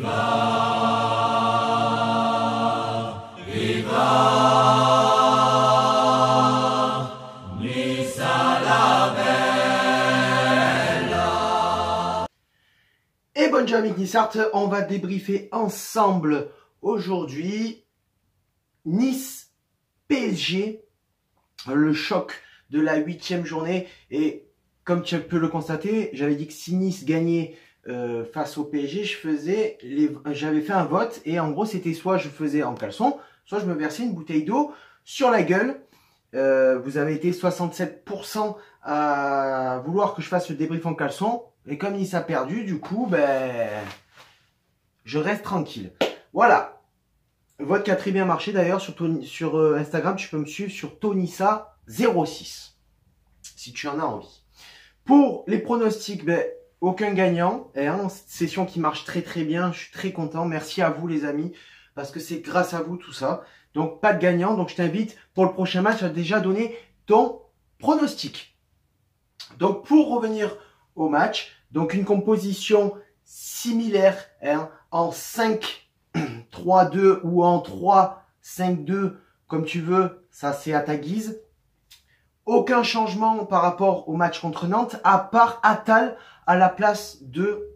Et bonjour avec Nissart, on va débriefer ensemble aujourd'hui Nice PSG, le choc de la 8e journée. Et comme tu peux le constater, j'avais dit que si Nice gagnait face au PSG, j'avais fait un vote et en gros c'était soit je faisais en caleçon, soit je me versais une bouteille d'eau sur la gueule. Vous avez été 67% à vouloir que je fasse le débrief en caleçon. Et comme Nice a perdu, du coup, je reste tranquille. Voilà. Vote qui a très bien marché d'ailleurs sur Instagram. Tu peux me suivre sur Tonissa06 si tu en as envie. Pour les pronostics, aucun gagnant. Session qui marche très très bien. Je suis très content. Merci à vous les amis parce que c'est grâce à vous tout ça. Donc pas de gagnant. Donc je t'invite pour le prochain match à déjà donner ton pronostic. Donc pour revenir au match, donc une composition similaire en 5-3-2 ou en 3-5-2 comme tu veux, ça c'est à ta guise. Aucun changement par rapport au match contre Nantes à part Attal à la place de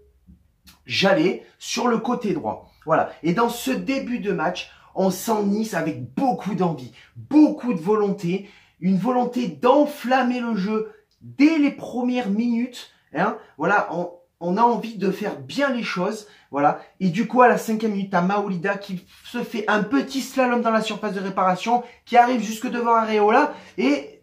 Jallet sur le côté droit. Voilà. Et dans ce début de match, on sent Nice avec beaucoup d'envie, beaucoup de volonté, une volonté d'enflammer le jeu dès les premières minutes. Voilà, on a envie de faire bien les choses. Voilà. Et du coup, à la 5e minute, t'as Maolida qui se fait un petit slalom dans la surface de réparation, qui arrive jusque devant Areola et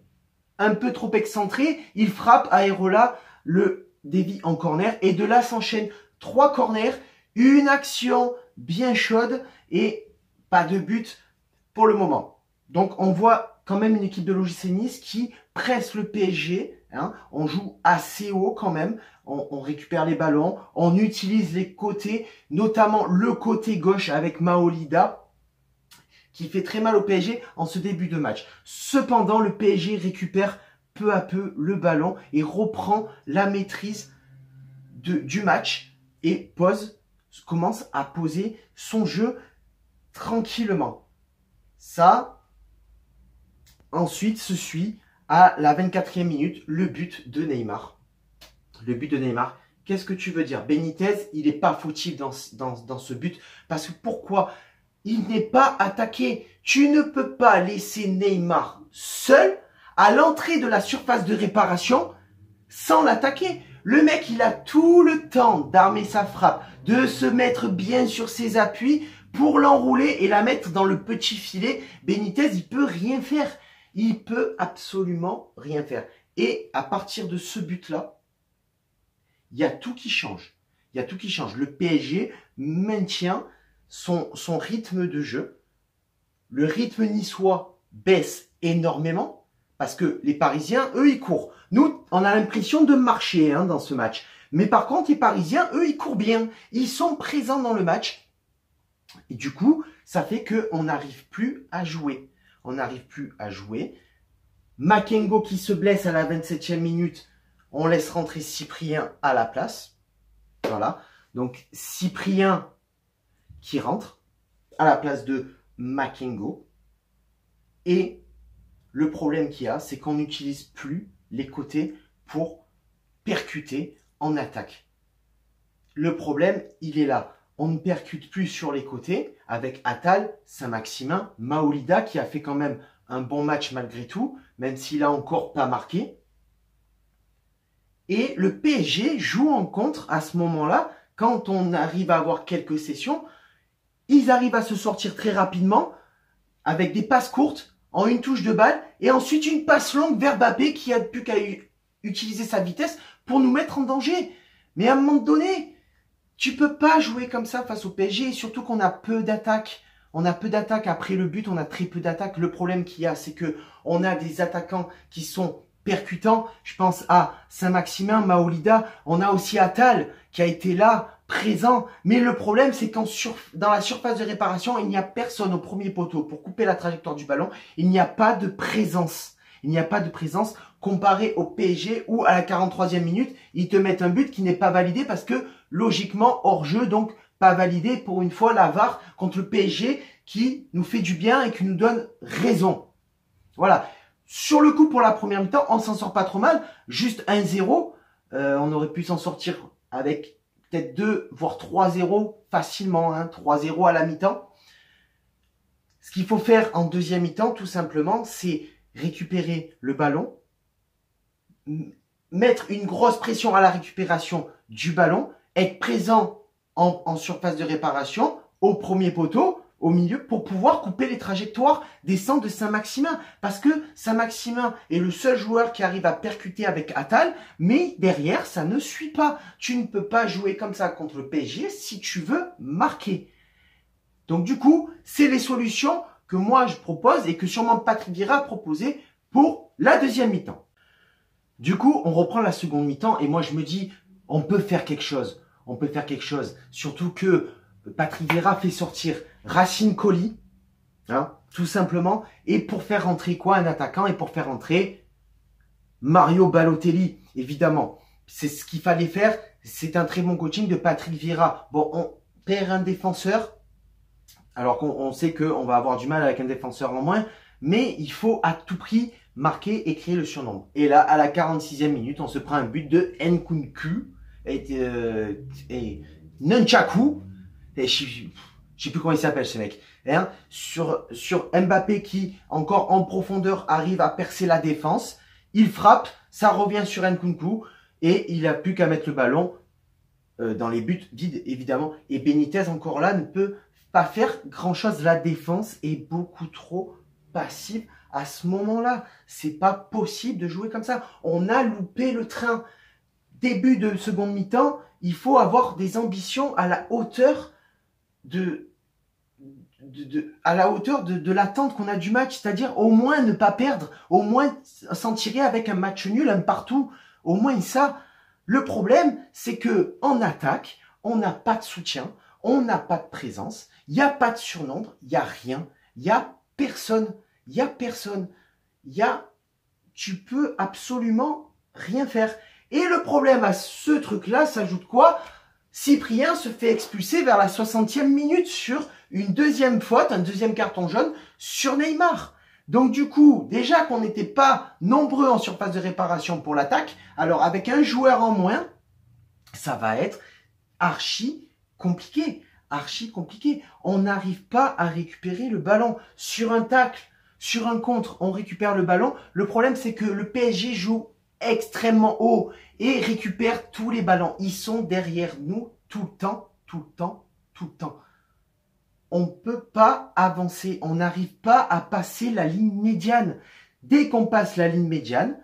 un peu trop excentré, il frappe Areola, le dévie en corner. Et de là s'enchaînent 3 corners, une action bien chaude et pas de but pour le moment. Donc, on voit quand même une équipe de l'OGC Nice qui presse le PSG. On joue assez haut quand même, on récupère les ballons, on utilise les côtés, notamment le côté gauche avec Maolida, qui fait très mal au PSG en ce début de match. Cependant, le PSG récupère peu à peu le ballon et reprend la maîtrise du match et commence à poser son jeu tranquillement. Ça, ensuite se suit à la 24e minute, le but de Neymar. Le but de Neymar, qu'est-ce que tu veux dire? Benitez, il n'est pas fautif dans ce but. Parce que pourquoi? Il n'est pas attaqué. Tu ne peux pas laisser Neymar seul à l'entrée de la surface de réparation sans l'attaquer. Le mec, il a tout le temps d'armer sa frappe, de se mettre bien sur ses appuis pour l'enrouler et la mettre dans le petit filet. Benitez, il peut rien faire. Il peut absolument rien faire. Et à partir de ce but-là, il y a tout qui change. Il y a tout qui change. Le PSG maintient son rythme de jeu. Le rythme niçois baisse énormément parce que les Parisiens, eux, ils courent. Nous, on a l'impression de marcher dans ce match. Mais par contre, les Parisiens, eux, ils courent bien. Ils sont présents dans le match. Et du coup, ça fait qu'on n'arrive plus à jouer. On n'arrive plus à jouer. Makengo qui se blesse à la 27e minute. On laisse rentrer Cyprien à la place. Voilà. Donc, Cyprien qui rentre à la place de Makengo. Et le problème qu'il y a, c'est qu'on n'utilise plus les côtés pour percuter en attaque. Le problème, il est là. On ne percute plus sur les côtés avec Attal, Saint-Maximin, Maolida qui a fait quand même un bon match malgré tout, même s'il a encore pas marqué. Et le PSG joue en contre à ce moment-là, quand on arrive à avoir quelques sessions, ils arrivent à se sortir très rapidement avec des passes courtes en une touche de balle et ensuite une passe longue vers Mbappé qui a plus qu'à utiliser sa vitesse pour nous mettre en danger. Mais à un moment donné, tu peux pas jouer comme ça face au PSG, et surtout qu'on a peu d'attaques. On a peu d'attaques. Après le but, on a très peu d'attaques. Le problème qu'il y a, c'est que on a des attaquants qui sont percutants. Je pense à Saint-Maximin, Maolida. On a aussi Attal qui a été là, présent. Mais le problème, c'est qu'en dans la surface de réparation, il n'y a personne au premier poteau pour couper la trajectoire du ballon. Il n'y a pas de présence. Il n'y a pas de présence comparé au PSG où à la 43e minute, ils te mettent un but qui n'est pas validé parce que logiquement hors jeu, donc pas validé pour une fois la VAR contre le PSG qui nous fait du bien et qui nous donne raison. Voilà. Sur le coup, pour la première mi-temps, on s'en sort pas trop mal. Juste 1-0. On aurait pu s'en sortir avec peut-être 2, voire 3-0 facilement. 3-0 à la mi-temps. Ce qu'il faut faire en deuxième mi-temps, tout simplement, c'est récupérer le ballon, mettre une grosse pression à la récupération du ballon, être présent en surface de réparation, au premier poteau, au milieu, pour pouvoir couper les trajectoires des centres de Saint-Maximin. Parce que Saint-Maximin est le seul joueur qui arrive à percuter avec Attal, mais derrière, ça ne suit pas. Tu ne peux pas jouer comme ça contre le PSG si tu veux marquer. Donc du coup, c'est les solutions que moi je propose et que sûrement Patrick Vieira a proposé pour la deuxième mi-temps. Du coup, on reprend la seconde mi-temps et moi je me dis, on peut faire quelque chose. On peut faire quelque chose. Surtout que Patrick Vieira fait sortir Racine Colli, tout simplement, et pour faire rentrer quoi, un attaquant, et pour faire rentrer Mario Balotelli, évidemment. C'est ce qu'il fallait faire. C'est un très bon coaching de Patrick Vieira. Bon, on perd un défenseur. Alors qu'on sait qu'on va avoir du mal avec un défenseur en moins, mais il faut à tout prix marquer et créer le surnombre. Et là, à la 46e minute, on se prend un but de Nkunku et Nunchaku. Et je sais plus comment il s'appelle ce mec. Sur Mbappé qui, encore en profondeur, arrive à percer la défense. Il frappe, ça revient sur Nkunku et il n'a plus qu'à mettre le ballon dans les buts vides, évidemment. Et Benitez, encore là, ne peut pas faire grand chose. La défense est beaucoup trop passive à ce moment-là. C'est pas possible de jouer comme ça. On a loupé le train. Début de seconde mi-temps, il faut avoir des ambitions à la hauteur de l'attente qu'on a du match, c'est-à-dire au moins ne pas perdre, au moins s'en tirer avec un match nul un partout, au moins ça. Le problème, c'est que en attaque, on n'a pas de soutien, on n'a pas de présence, il n'y a pas de surnombre, il n'y a rien, il n'y a personne, tu peux absolument rien faire. Et le problème à ce truc-là s'ajoute quoi? Cyprien se fait expulser vers la 60e minute sur une deuxième faute, un deuxième carton jaune sur Neymar. Donc du coup, déjà qu'on n'était pas nombreux en surface de réparation pour l'attaque, alors avec un joueur en moins, ça va être archi compliqué. On n'arrive pas à récupérer le ballon. Sur un tacle, sur un contre, on récupère le ballon. Le problème, c'est que le PSG joue extrêmement haut et récupère tous les ballons. Ils sont derrière nous tout le temps. On ne peut pas avancer. On n'arrive pas à passer la ligne médiane. Dès qu'on passe la ligne médiane,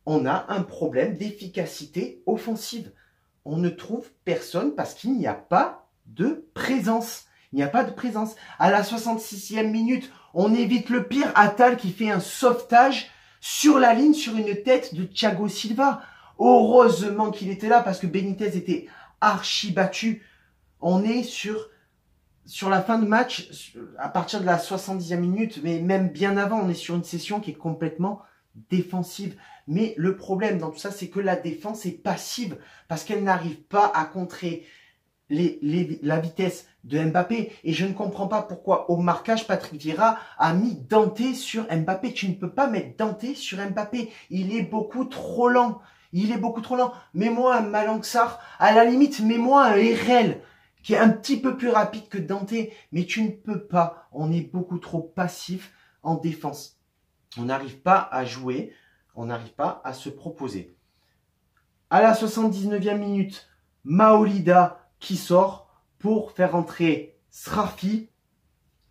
on a un problème d'efficacité offensive. On ne trouve personne parce qu'il n'y a pas de présence. À la 66e minute, on évite le pire. Attal qui fait un sauvetage sur la ligne, sur une tête de Thiago Silva. Heureusement qu'il était là parce que Benitez était archi battu. On est sur la fin de match, à partir de la 70e minute, mais même bien avant, on est sur une session qui est complètement défensive. Mais le problème dans tout ça, c'est que la défense est passive parce qu'elle n'arrive pas à contrer la vitesse de Mbappé. Et je ne comprends pas pourquoi au marquage, Patrick Vieira a mis Dante sur Mbappé. Tu ne peux pas mettre Dante sur Mbappé. Il est beaucoup trop lent. Mets-moi un Malang Sarr. À la limite, mets-moi un RL qui est un petit peu plus rapide que Dante. Mais tu ne peux pas. On est beaucoup trop passif en défense. On n'arrive pas à jouer. On n'arrive pas à se proposer. À la 79e minute, Maolida qui sort pour faire entrer Srafi.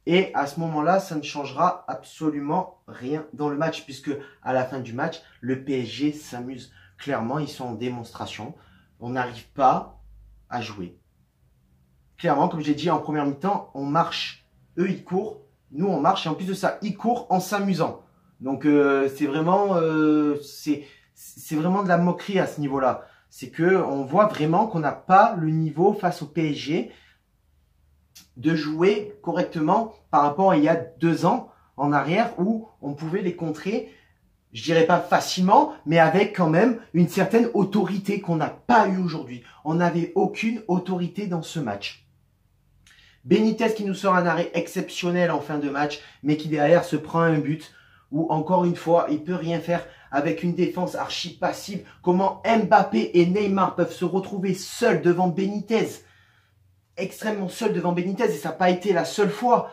Et à ce moment-là, ça ne changera absolument rien dans le match. Puisque à la fin du match, le PSG s'amuse. Clairement, ils sont en démonstration. On n'arrive pas à jouer. Clairement, comme j'ai dit en première mi-temps, on marche. Eux, ils courent. Nous, on marche. Et en plus de ça, ils courent en s'amusant. Donc, c'est vraiment de la moquerie à ce niveau-là. C'est que on voit vraiment qu'on n'a pas le niveau face au PSG de jouer correctement par rapport à il y a 2 ans en arrière où on pouvait les contrer, je dirais pas facilement, mais avec quand même une certaine autorité qu'on n'a pas eu aujourd'hui. On n'avait aucune autorité dans ce match. Benitez qui nous sort un arrêt exceptionnel en fin de match, mais qui derrière se prend un but où encore une fois, il peut rien faire avec une défense archi passive. Comment Mbappé et Neymar peuvent se retrouver seuls devant Benitez, extrêmement seuls devant Benitez, et ça n'a pas été la seule fois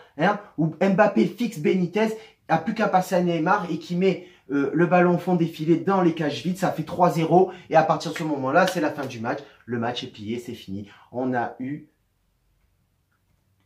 où Mbappé fixe Benitez, n'a plus qu'à passer à Neymar et qui met le ballon au fond des filets dans les cages vides. Ça fait 3-0 et à partir de ce moment-là, c'est la fin du match. Le match est plié, c'est fini. On a eu...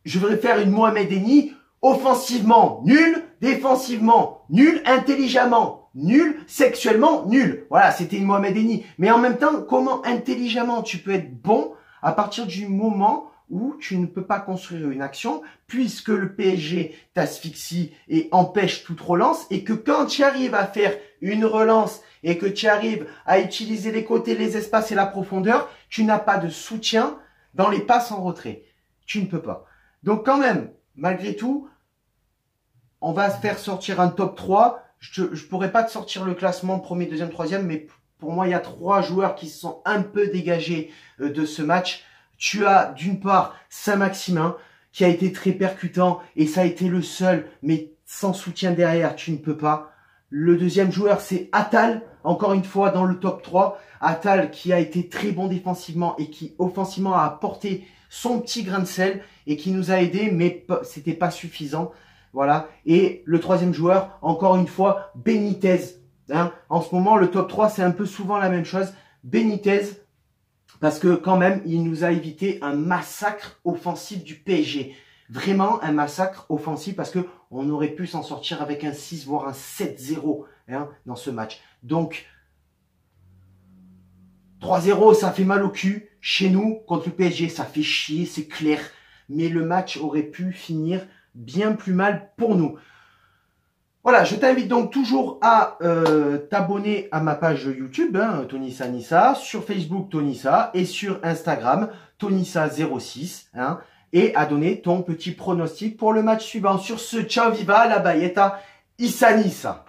Je voudrais faire une Mohamed Eni, offensivement nul, défensivement nul, intelligemment nul, sexuellement nul. Voilà, c'était une Mohamed Eni. Mais en même temps, comment intelligemment tu peux être bon à partir du moment où tu ne peux pas construire une action, puisque le PSG t'asphyxie et empêche toute relance, et que quand tu arrives à faire une relance et que tu arrives à utiliser les côtés, les espaces et la profondeur, tu n'as pas de soutien dans les passes en retrait. Tu ne peux pas. Donc quand même, malgré tout, on va se faire sortir un top 3. Je pourrais pas te sortir le classement premier, deuxième, troisième, mais pour moi, il y a 3 joueurs qui se sont un peu dégagés de ce match. Tu as d'une part Saint-Maximin qui a été très percutant et ça a été le seul, mais sans soutien derrière, tu ne peux pas. Le deuxième joueur, c'est Attal, encore une fois dans le top 3. Attal qui a été très bon défensivement et qui offensivement a apporté son petit grain de sel et qui nous a aidés, mais c'était pas suffisant. Voilà. Et le troisième joueur, encore une fois, Benitez. En ce moment, le top 3, c'est un peu souvent la même chose. Benitez, parce que quand même, il nous a évité un massacre offensif du PSG. Vraiment un massacre offensif parce que on aurait pu s'en sortir avec un 6 voire un 7-0 dans ce match. Donc 3-0, ça fait mal au cul. Chez nous, contre le PSG, ça fait chier, c'est clair. Mais le match aurait pu finir bien plus mal pour nous. Voilà, je t'invite donc toujours à t'abonner à ma page YouTube, Tonissa Nissa, sur Facebook Tonissa et sur Instagram Tonissa06, et à donner ton petit pronostic pour le match suivant. Sur ce, ciao viva la Baïetta, Issa Nissa.